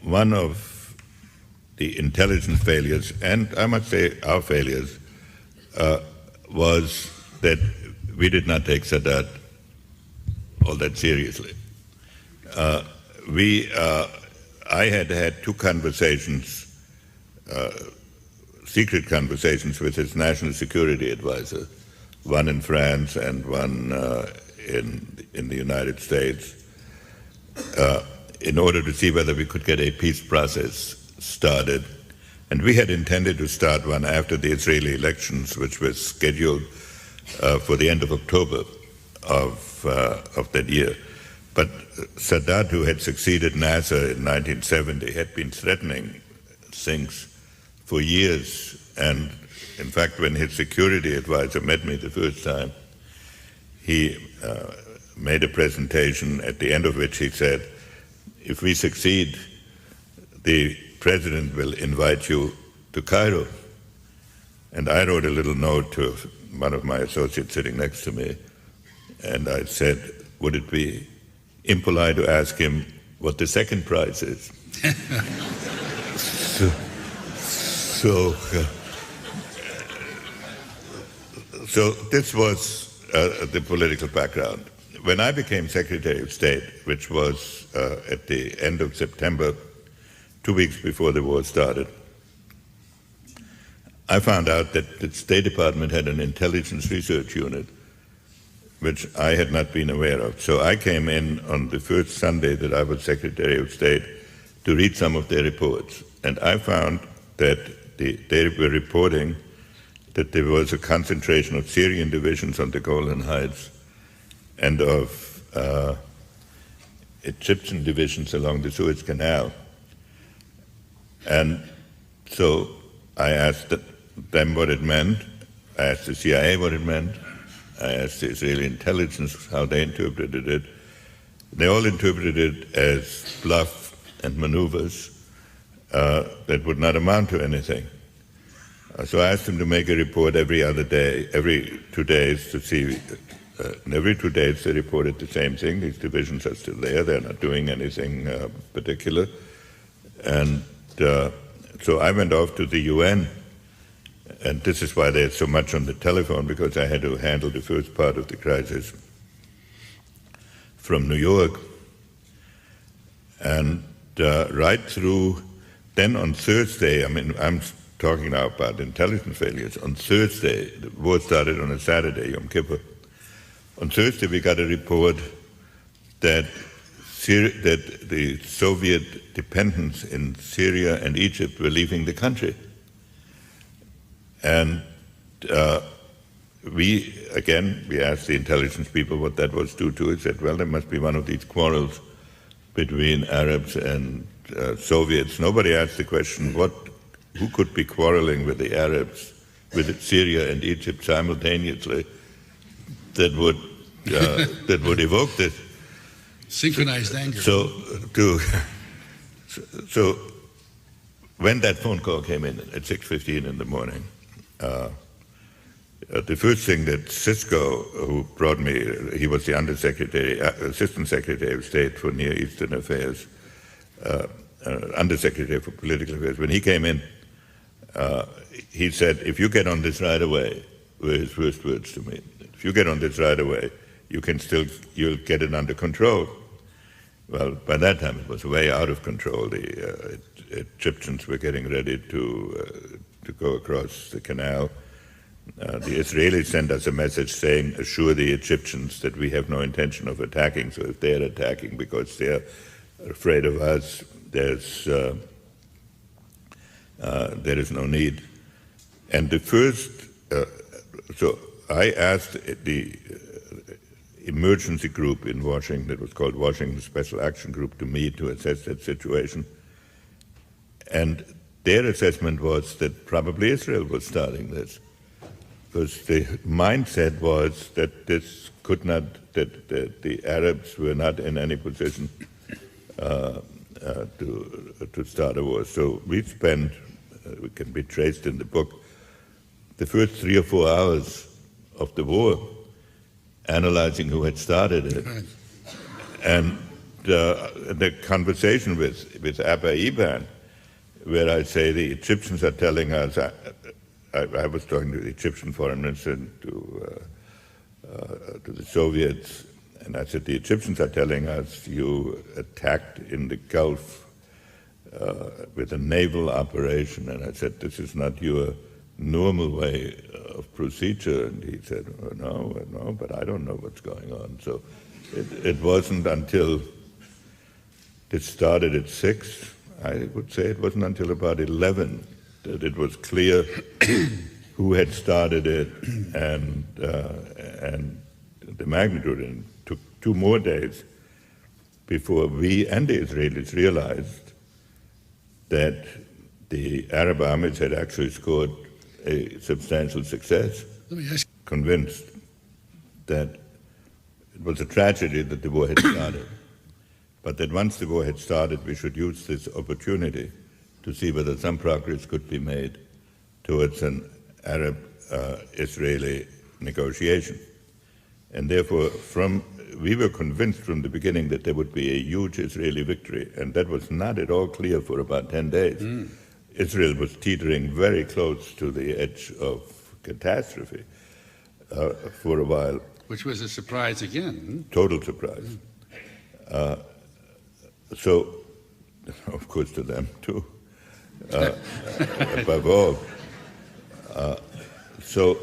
One of the intelligence failures, and I must say our failures, was that we did not take Sadat all that seriously. I had had two conversations, secret conversations with his national security advisor, one in France and one in the United States, in order to see whether we could get a peace process started. And we had intended to start one after the Israeli elections, which was scheduled for the end of October of that year. But Sadat, who had succeeded Nasser in 1970, had been threatening things for years. And in fact, when his security advisor met me the first time, he made a presentation at the end of which he said, if we succeed, the president will invite you to Cairo. And I wrote a little note to one of my associates sitting next to me, and I said, would it be impolite to ask him what the second prize is? So this was the political background. When I became Secretary of State, which was at the end of September, 2 weeks before the war started, I found out that the State Department had an intelligence research unit, which I had not been aware of. So I came in on the first Sunday that I was Secretary of State to read some of their reports. And I found that they were reporting that there was a concentration of Syrian divisions on the Golan Heights and of Egyptian divisions along the Suez Canal. And so I asked them what it meant. I asked the CIA what it meant. I asked the Israeli intelligence how they interpreted it. They all interpreted it as bluff and maneuvers that would not amount to anything. So I asked them to make a report every other day, every 2 days, to see. And every 2 days they reported the same thing. These divisions are still there. They're not doing anything particular. And so I went off to the UN. And this is why there's so much on the telephone, because I had to handle the first part of the crisis from New York. And right through, then on Thursday, I mean, I'm talking now about intelligence failures. On Thursday, the war started on a Saturday, Yom Kippur. On Thursday, we got a report that the Soviet dependents in Syria and Egypt were leaving the country. And we asked the intelligence people what that was due to. It said, well, there must be one of these quarrels between Arabs and Soviets. Nobody asked the question, who could be quarreling with the Arabs, with Syria and Egypt simultaneously, that would evoke this. Synchronized anger. So when that phone call came in at 6:15 in the morning, the first thing that Cisco, who brought me, he was the Assistant Secretary of State for Near Eastern Affairs, Undersecretary for Political Affairs, when he came in, he said, if you get on this right away, were his first words to me, if you get on this right away, you'll get it under control. Well, by that time it was way out of control. The Egyptians were getting ready to go across the canal. The Israelis sent us a message saying, assure the Egyptians that we have no intention of attacking, so if they're attacking because they're afraid of us, there is no need. And the first, so I asked the emergency group in Washington, that was called Washington Special Action Group, to meet to assess that situation. And their assessment was that probably Israel was starting this, because the mindset was that this could not, that the Arabs were not in any position to start a war. So we spent, it can be traced in the book, the first 3 or 4 hours of the war analyzing who had started it. And the conversation with Abba Eban, where I say the Egyptians are telling us, I was talking to the Egyptian foreign minister and to the Soviets, and I said, the Egyptians are telling us you attacked in the Gulf with a naval operation, and I said, this is not your normal way of procedure, and he said, oh, no, but I don't know what's going on. So it wasn't until it started at 6, I would say it wasn't until about 11 that it was clear who had started it and the magnitude. And it took 2 more days before we and the Israelis realized that the Arab armies had actually scored a substantial success. Let me ask. Convinced that it was a tragedy that the war had started, but that once the war had started, we should use this opportunity to see whether some progress could be made towards an Arab-Israeli negotiation. And therefore, we were convinced from the beginning that there would be a huge Israeli victory, and that was not at all clear for about 10 days. Israel was teetering very close to the edge of catastrophe for a while. Which was a surprise again. Total surprise. So, of course, to them too, above all. So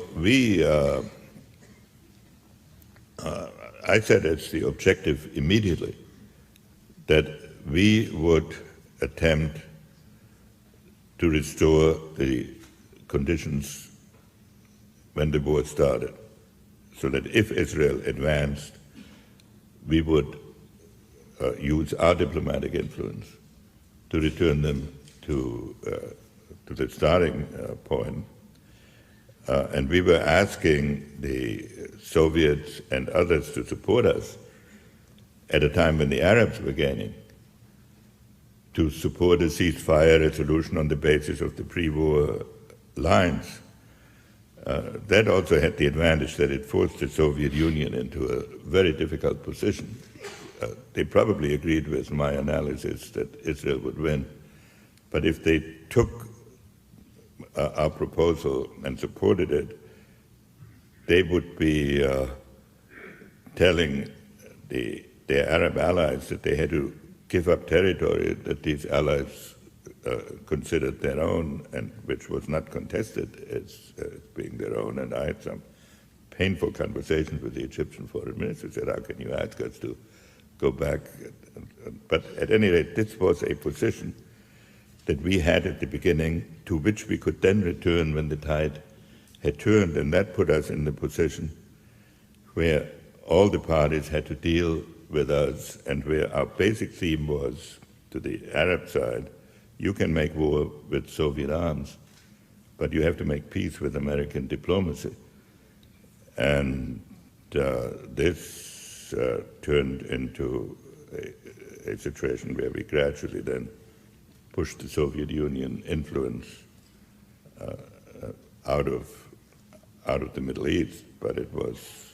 I said it's the objective immediately that we would attempt to restore the conditions when the war started, so that if Israel advanced, we would use our diplomatic influence to return them to the starting point. And we were asking the Soviets and others to support us at a time when the Arabs were gaining, to support a ceasefire resolution on the basis of the pre-war lines. That also had the advantage that it forced the Soviet Union into a very difficult position. They probably agreed with my analysis that Israel would win, but if they took our proposal and supported it, they would be telling their Arab allies that they had to give up territory that these allies considered their own, and which was not contested as being their own. And I had some painful conversations with the Egyptian foreign minister. Said, how can you ask us to go back? But at any rate, this was a position that we had at the beginning, to which we could then return when the tide had turned, and that put us in the position where all the parties had to deal with us, and where our basic theme was, to the Arab side, you can make war with Soviet arms, but you have to make peace with American diplomacy. And this turned into a situation where we gradually then pushed the Soviet Union influence out of the Middle East, but it was.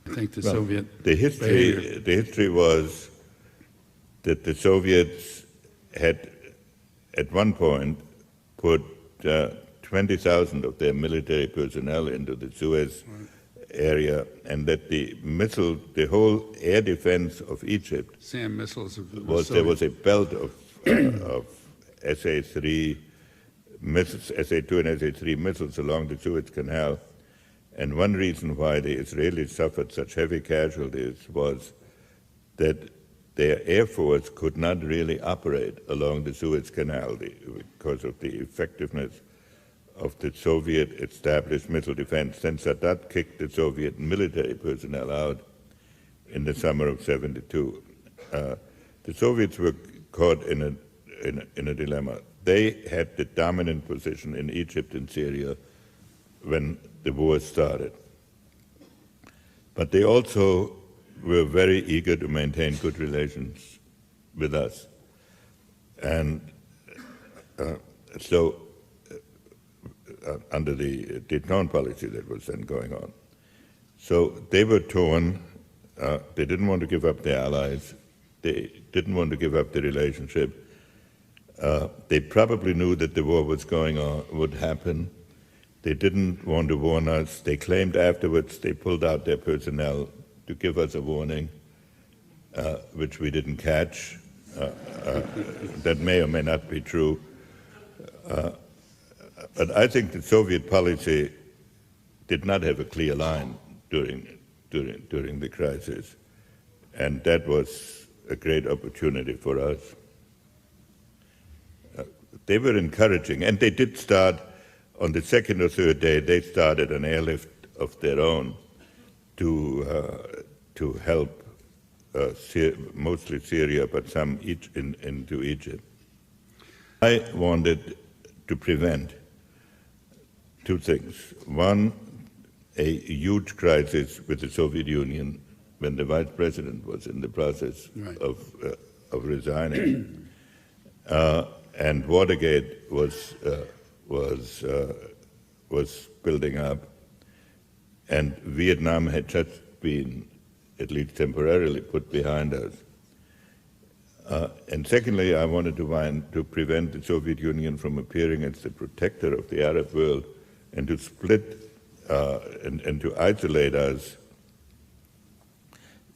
I think the Soviet. The history was that the Soviets had, at one point, put 20,000 of their military personnel into the Suez area, and that the whole air defense of Egypt, SAM missiles there was a belt of SA-3 missiles, SA-2 and SA-3 missiles along the Suez Canal. And one reason why the Israelis suffered such heavy casualties was that their air force could not really operate along the Suez Canal because of the effectiveness of the Soviet established missile defense. Then Sadat kicked the Soviet military personnel out in the summer of '72. The Soviets were caught in a dilemma. They had the dominant position in Egypt and Syria when the war started. But they also were very eager to maintain good relations with us. And under the Dayton policy that was then going on. So they were torn. They didn't want to give up their allies. They didn't want to give up the relationship. They probably knew that the war was going on, would happen. They didn't want to warn us. They claimed afterwards they pulled out their personnel to give us a warning, which we didn't catch. That may or may not be true. But I think the Soviet policy did not have a clear line during the crisis, and that was a great opportunity for us. They were encouraging, and they did start on the second or third day. They started an airlift of their own to help mostly Syria, but some into Egypt. I wanted to prevent two things. One, a huge crisis with the Soviet Union when the vice president was in the process of resigning, and Watergate was building up, and Vietnam had just been, at least temporarily, put behind us. And secondly, I wanted to prevent the Soviet Union from appearing as the protector of the Arab world and to split and to isolate us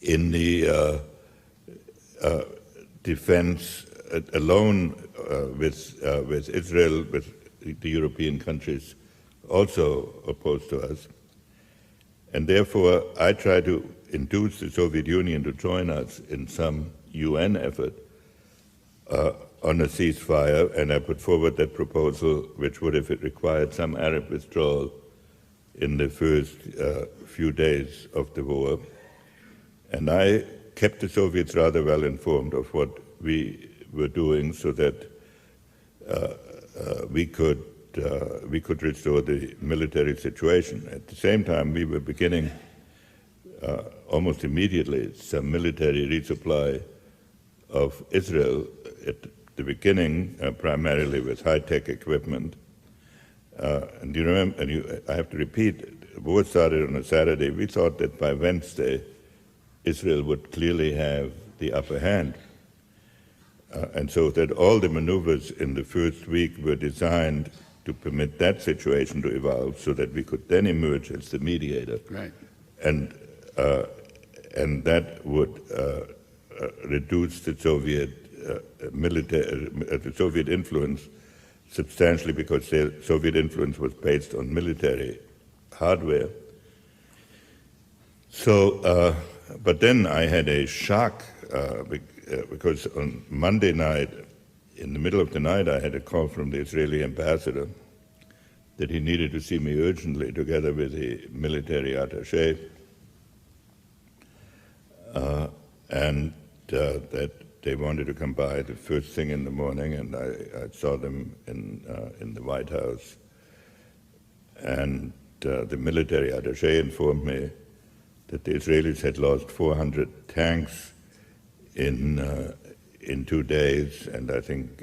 in the defense alone with Israel, with the European countries also opposed to us. And therefore, I tried to induce the Soviet Union to join us in some UN effort on a ceasefire, and I put forward that proposal, which would have required some Arab withdrawal in the first few days of the war. And I kept the Soviets rather well informed of what we were doing, so that we could restore the military situation. At the same time, we were beginning almost immediately some military resupply of Israel, at the beginning primarily with high-tech equipment. And you remember, I have to repeat, the war started on a Saturday. We thought that by Wednesday, Israel would clearly have the upper hand. And so that all the maneuvers in the first week were designed to permit that situation to evolve, so that we could then emerge as the mediator. Right. And that would reduce the Soviet the Soviet influence substantially, because the Soviet influence was based on military hardware. So, but then I had a shock because on Monday night, in the middle of the night, I had a call from the Israeli ambassador that he needed to see me urgently, together with the military attaché, and that they wanted to come by the first thing in the morning, and I saw them in the White House. And the military attaché informed me that the Israelis had lost 400 tanks in 2 days, and I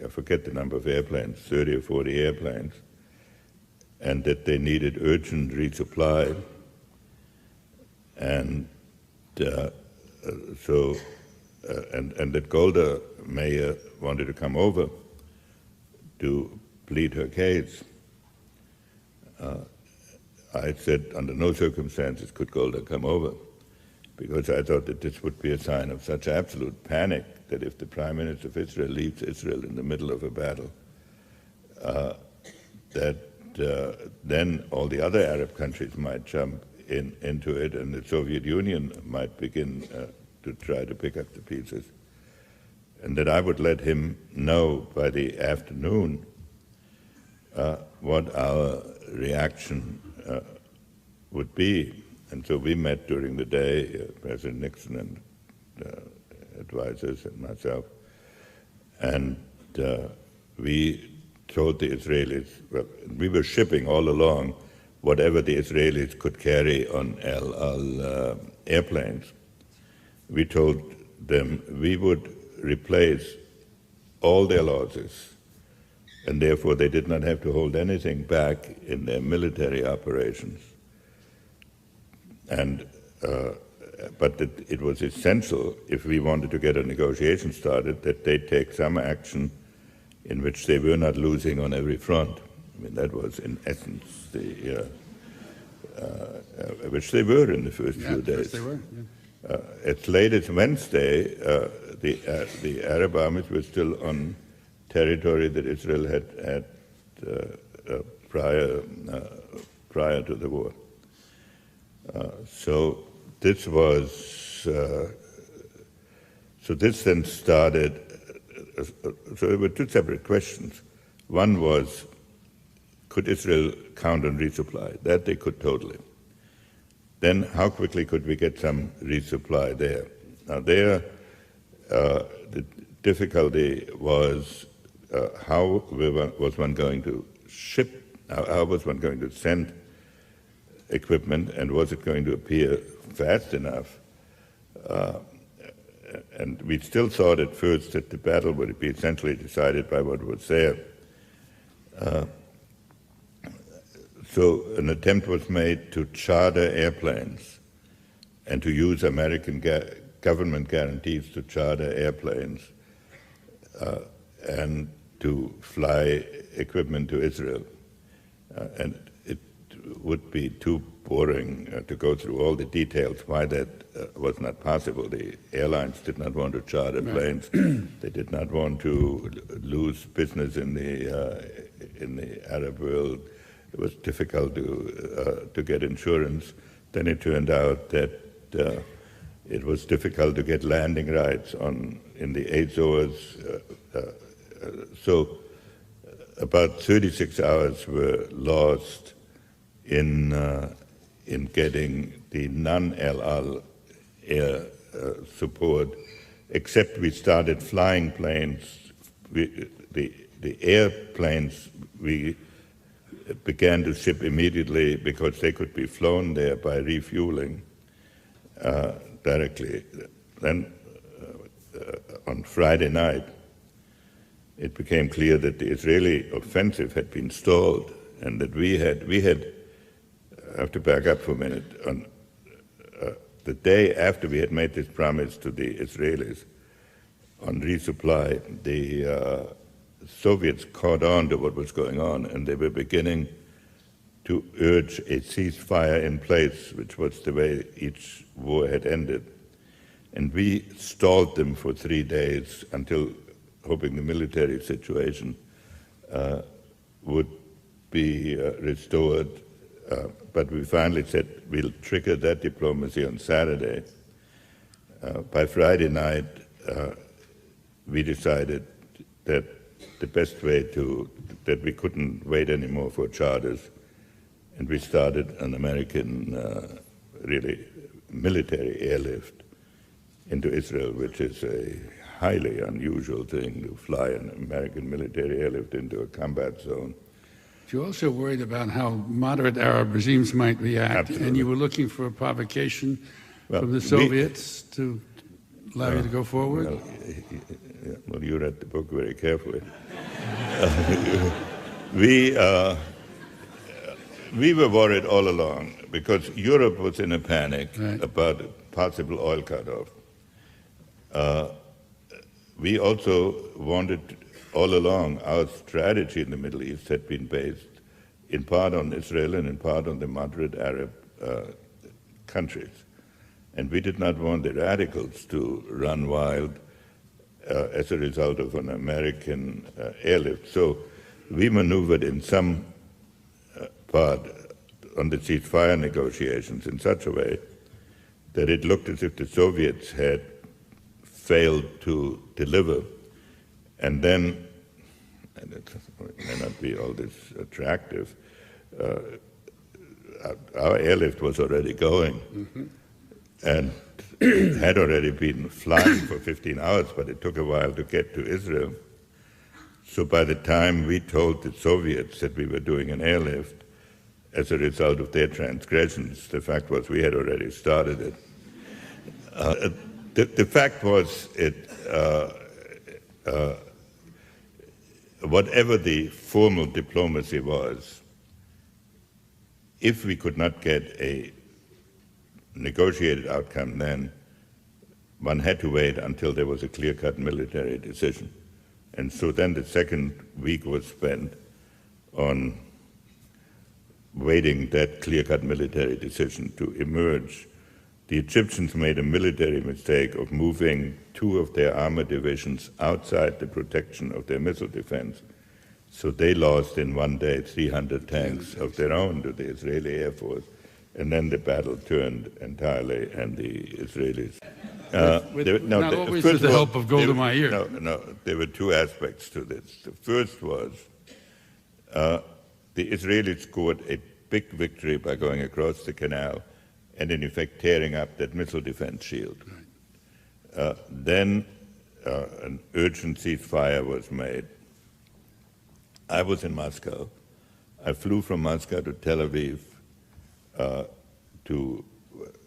forget the number of airplanes, 30 or 40 airplanes, and that they needed urgent resupply. And and that Golda Meir wanted to come over to plead her case. I said, under no circumstances could Golda come over, because I thought that this would be a sign of such absolute panic that if the Prime Minister of Israel leaves Israel in the middle of a battle, then all the other Arab countries might jump into it, and the Soviet Union might begin to try to pick up the pieces. And that I would let him know by the afternoon what our reaction would be. And so we met during the day, President Nixon and advisors and myself, and we told the Israelis, well, we were shipping all along whatever the Israelis could carry on El Al airplanes. We told them we would replace all their losses, and therefore they did not have to hold anything back in their military operations. And but that it was essential, if we wanted to get a negotiation started, that they take some action in which they were not losing on every front. I mean, that was in essence which they were in the first few days. They were. Yeah. As late as Wednesday, the Arab armies were still on territory that Israel had prior to the war. So this then started. So there were two separate questions. One was, could Israel count on resupply? That they could totally. Then how quickly could we get some resupply there? Now there, the difficulty was how was one going to ship, how was one going to send equipment, and was it going to appear fast enough? And we still thought at first that the battle would be essentially decided by what was there. So an attempt was made to charter airplanes and to use American government guarantees to charter airplanes and to fly equipment to Israel. And it would be too boring to go through all the details why that was not possible. The airlines did not want to charter planes. They did not want to lose business in the Arab world. It was difficult to get insurance. Then it turned out that it was difficult to get landing rights in the Azores. So about 36 hours were lost in getting the non-El Al air support, except we started flying planes. The airplanes we began to ship immediately because they could be flown there by refueling directly. Then on Friday night, it became clear that the Israeli offensive had been stalled, and that we had I have to back up for a minute. On the day after we had made this promise to the Israelis on resupply, the Soviets caught on to what was going on, and they were beginning to urge a ceasefire in place, which was the way each war had ended. And we stalled them for 3 days until hoping the military situation would be restored. But we finally said we'll trigger that diplomacy on Saturday. By Friday night, we decided that the best way that we couldn't wait anymore for charters, and we started an American, really military airlift into Israel, which is a highly unusual thing to fly an American military airlift into a combat zone. You're also worried about how moderate Arab regimes might react, Absolutely. and you were looking for a provocation from the Soviets to allow you to go forward? Well, you read the book very carefully. We were worried all along because Europe was in a panic about a possible oil cutoff. We also wanted, all along, our strategy in the Middle East had been based in part on Israel and in part on the moderate Arab countries. And we did not want the radicals to run wild as a result of an American airlift. So we maneuvered in some part on the ceasefire negotiations in such a way that it looked as if the Soviets had failed to deliver. And then, and it may not be all this attractive, our airlift was already going and had already been flying for 15 hours, but it took a while to get to Israel. So by the time we told the Soviets that we were doing an airlift, as a result of their transgressions, the fact was we had already started it. The fact was, whatever the formal diplomacy was, if we could not get a negotiated outcome then, one had to wait until there was a clear-cut military decision. And so then the second week was spent on waiting that clear-cut military decision to emerge. The Egyptians made a military mistake of moving 2 of their armor divisions outside the protection of their missile defense. So they lost in one day 300 tanks of their own to the Israeli Air Force. And then the battle turned entirely, and the Israelis... Not always with the help of Golda Meir. No, there were 2 aspects to this. The first was the Israelis scored a big victory by going across the canal and in effect tearing up that missile defense shield. Then an urgent ceasefire was made. I was in Moscow. I flew from Moscow to Tel Aviv to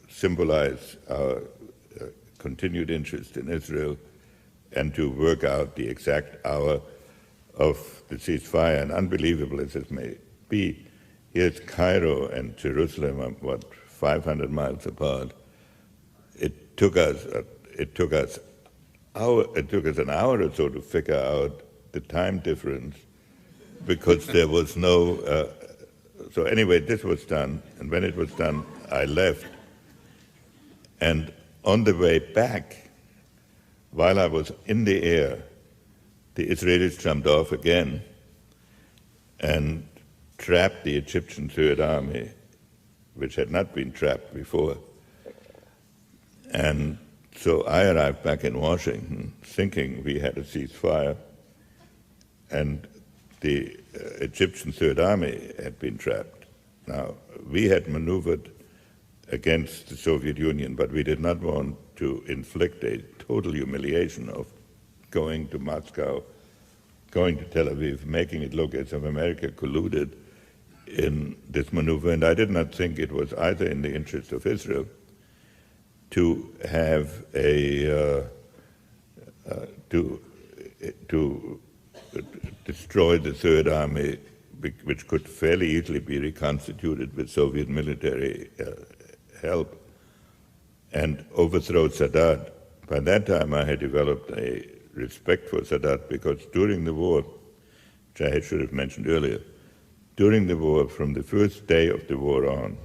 symbolize our continued interest in Israel and to work out the exact hour of the ceasefire. And unbelievable as it may be, here's Cairo and Jerusalem, 500 miles apart. It took us an hour or so to figure out the time difference because there was no. So anyway, this was done, and when it was done, I left. And on the way back, while I was in the air, the Israelis jumped off again and trapped the Egyptian Third Army, which had not been trapped before. And so I arrived back in Washington thinking we had a ceasefire, and the Egyptian Third Army had been trapped. Now, we had maneuvered against the Soviet Union, but we did not want to inflict a total humiliation of going to Moscow, going to Tel Aviv, making it look as if America colluded in this maneuver. And I did not think it was either in the interest of Israel to have to destroy the Third Army, which could fairly easily be reconstituted with Soviet military help, and overthrow Sadat. By that time, I had developed a respect for Sadat because during the war, which I should have mentioned earlier, during the war, from the first day of the war on,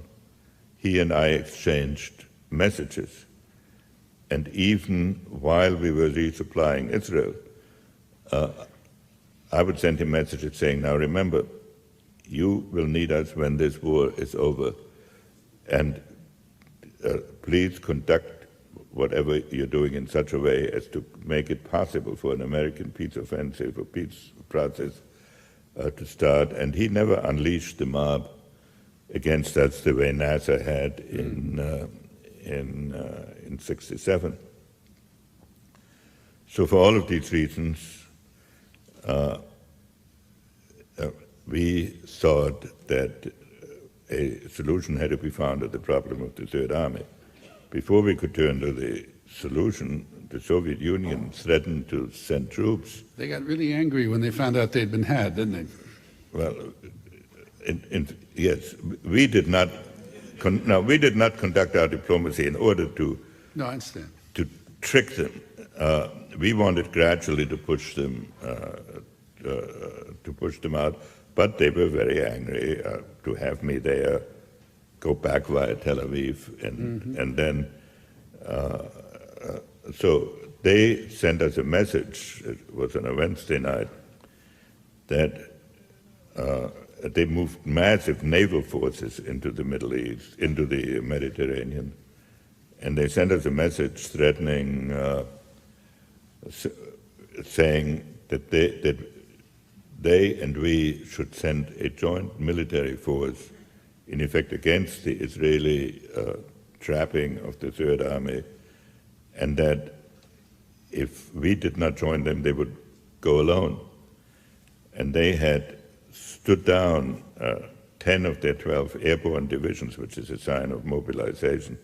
he and I exchanged messages. And even while we were resupplying Israel, I would send him messages saying, now remember, you will need us when this war is over, and please conduct whatever you're doing in such a way as to make it possible for an American peace offensive or peace process to start. And he never unleashed the mob against us the way NASA had in '67. So for all of these reasons, we thought that a solution had to be found to the problem of the Third Army. Before we could turn to the solution, the Soviet Union threatened to send troops. They got really angry when they found out they'd been had, didn't they? Well, yes, we did not. We did not conduct our diplomacy in order to. No, I understand. To trick them. We wanted gradually to push them out, but they were very angry to have me there, go back via Tel Aviv, and then so they sent us a message. It was on a Wednesday night that they moved massive naval forces into the Middle East, into the Mediterranean, and they sent us a message threatening, saying that they and we should send a joint military force, in effect, against the Israeli trapping of the Third Army, and that if we did not join them, they would go alone. And they had stood down 10 of their 12 airborne divisions, which is a sign of mobilization.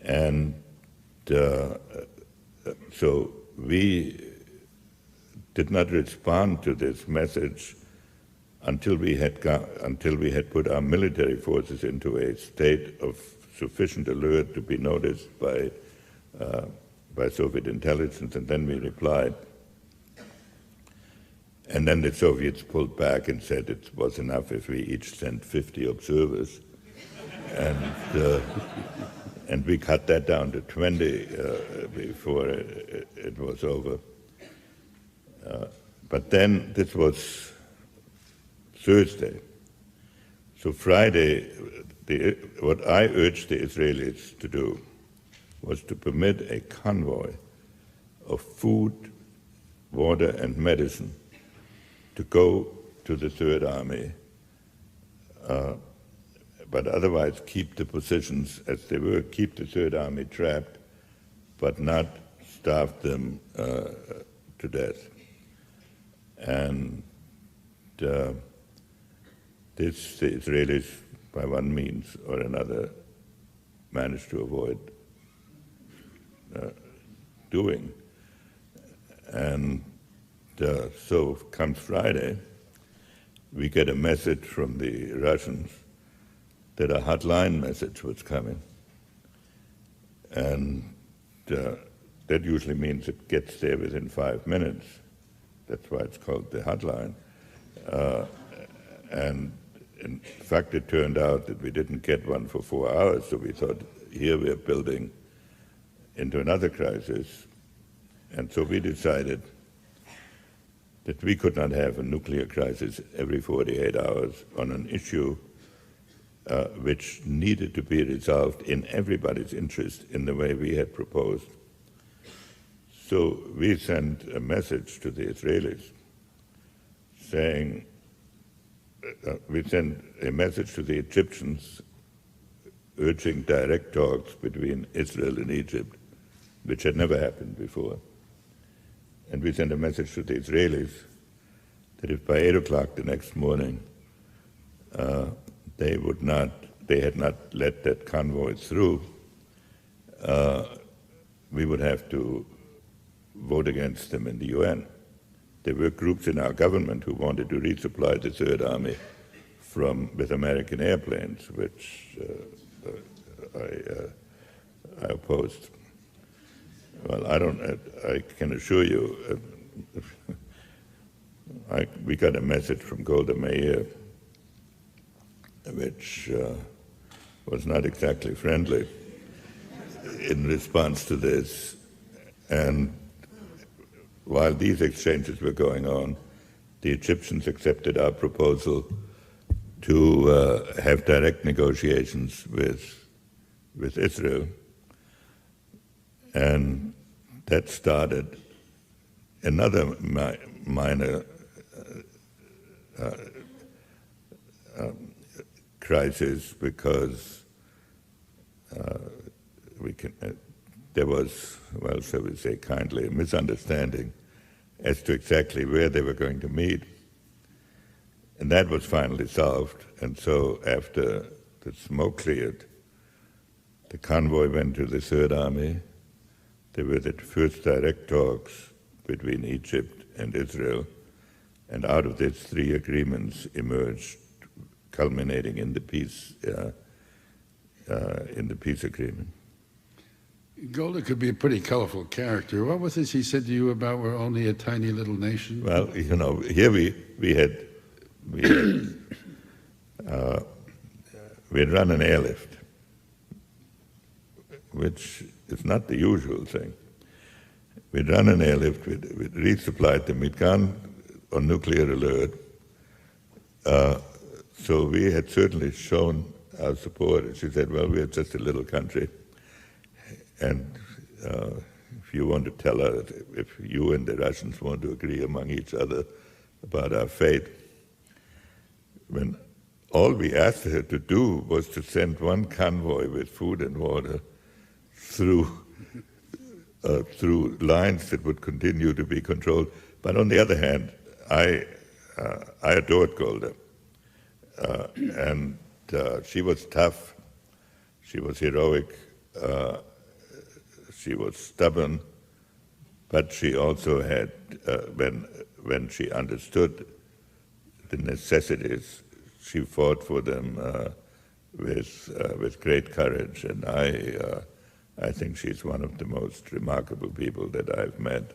And so we did not respond to this message until we had put our military forces into a state of sufficient alert to be noticed by Soviet intelligence, and then we replied. And then the Soviets pulled back and said it was enough if we each sent 50 observers. And we cut that down to 20 before it was over. But then this was Thursday. So Friday, what I urged the Israelis to do was to permit a convoy of food, water, and medicine to go to the Third Army, but otherwise keep the positions as they were, keep the Third Army trapped, but not starve them to death. And this the Israelis, by one means or another, managed to avoid doing. And so comes Friday, we get a message from the Russians that a hotline message was coming. And that usually means it gets there within 5 minutes. That's why it's called the hotline. And in fact, it turned out that we didn't get one for 4 hours, so we thought, here we're building into another crisis. And so we decided that we could not have a nuclear crisis every 48 hours on an issue which needed to be resolved in everybody's interest in the way we had proposed. So we sent a message to the Israelis saying, we sent a message to the Egyptians urging direct talks between Israel and Egypt, which had never happened before. And we sent a message to the Israelis that if by 8 o'clock the next morning they had not let that convoy through, we would have to vote against them in the UN. There were groups in our government who wanted to resupply the Third Army with American airplanes, which I opposed. Well, I can assure you, we got a message from Golda Meir, which was not exactly friendly in response to this. And while these exchanges were going on, the Egyptians accepted our proposal to have direct negotiations with Israel. And that started another minor crisis, because there was, well, shall we say kindly, a misunderstanding as to exactly where they were going to meet. And that was finally solved. And so after the smoke cleared, the convoy went to the Third Army. There were the first direct talks between Egypt and Israel, and out of this 3 agreements emerged, culminating in the peace agreement. Golda could be a pretty colorful character. What was it she said to you about we're only a tiny little nation? Well, you know, here we had run an airlift, which is not the usual thing. We'd run an airlift, we'd resupplied them, we'd gone on nuclear alert. So we had certainly shown our support. And she said, well, we're just a little country. And if you want to tell her, if you and the Russians want to agree among each other about our fate, when all we asked her to do was to send one convoy with food and water through lines that would continue to be controlled. But on the other hand, I adored Golda. And she was tough, she was heroic, she was stubborn, but she also had, when she understood the necessities, she fought for them with great courage, and I think she's one of the most remarkable people that I've met.